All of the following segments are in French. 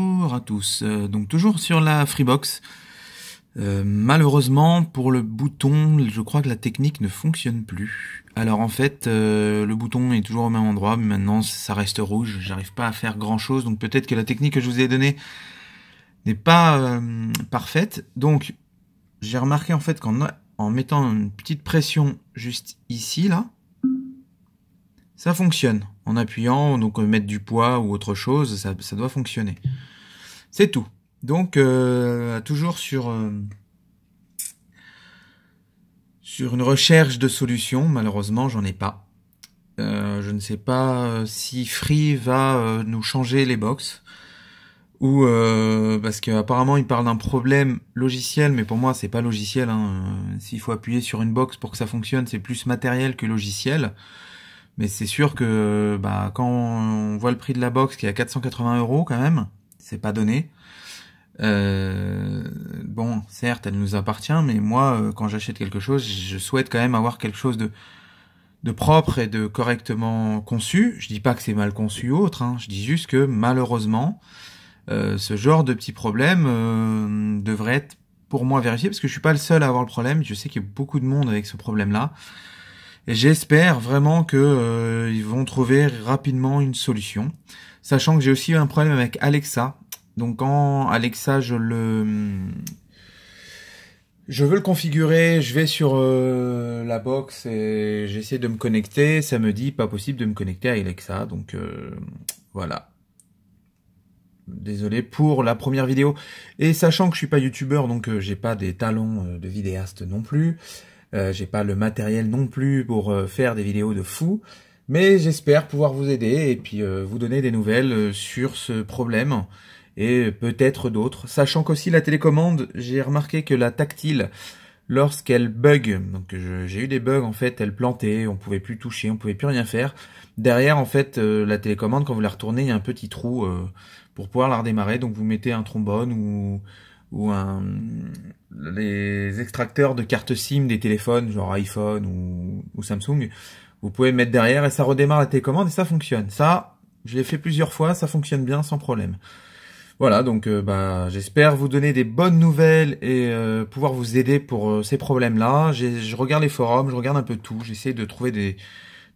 Bonjour à tous, donc toujours sur la Freebox. Malheureusement pour le bouton, je crois que la technique ne fonctionne plus. Alors en fait, le bouton est toujours au même endroit, mais maintenant ça reste rouge, j'arrive pas à faire grand chose, donc peut-être que la technique que je vous ai donnée n'est pas parfaite. Donc j'ai remarqué en fait en mettant une petite pression juste ici, là, ça fonctionne. En appuyant, donc mettre du poids ou autre chose, ça doit fonctionner. C'est tout. Donc toujours sur une recherche de solutions. Malheureusement, j'en ai pas. Je ne sais pas si Free va nous changer les box ou parce qu'apparemment il parle d'un problème logiciel, mais pour moi c'est pas logiciel. S'il faut appuyer sur une box pour que ça fonctionne, c'est plus matériel que logiciel. Mais c'est sûr que quand on voit le prix de la box qui est à 480 € quand même, c'est pas donné. Bon, certes, elle nous appartient, mais moi, quand j'achète quelque chose, je souhaite quand même avoir quelque chose de propre et de correctement conçu. Je dis pas que c'est mal conçu ou autre, je dis juste que malheureusement, ce genre de petits problèmes devrait être pour moi vérifié, parce que je suis pas le seul à avoir le problème. Je sais qu'il y a beaucoup de monde avec ce problème-là. Et j'espère vraiment que ils vont trouver rapidement une solution. Sachant que j'ai aussi un problème avec Alexa. Donc quand Alexa, je veux le configurer, je vais sur la box et j'essaie de me connecter. Ça me dit pas possible de me connecter à Alexa. Donc voilà. Désolé pour la première vidéo. Et sachant que je suis pas youtubeur, donc j'ai pas des talents de vidéaste non plus. J'ai pas le matériel non plus pour faire des vidéos de fou, mais j'espère pouvoir vous aider et puis vous donner des nouvelles sur ce problème et peut-être d'autres. Sachant qu'aussi la télécommande, j'ai remarqué que la tactile, lorsqu'elle bug, donc j'ai eu des bugs en fait, elle plantait, on pouvait plus toucher, on pouvait plus rien faire. Derrière en fait, la télécommande, quand vous la retournez, il y a un petit trou pour pouvoir la redémarrer. Donc vous mettez un trombone ou les extracteurs de cartes SIM des téléphones, genre iPhone ou Samsung, vous pouvez mettre derrière et ça redémarre la télécommande et ça fonctionne. Ça, je l'ai fait plusieurs fois, ça fonctionne bien sans problème. Voilà, donc j'espère vous donner des bonnes nouvelles et pouvoir vous aider pour ces problèmes-là. Je regarde les forums, je regarde un peu tout, j'essaie de trouver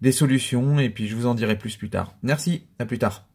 des solutions et puis je vous en dirai plus tard. Merci, à plus tard.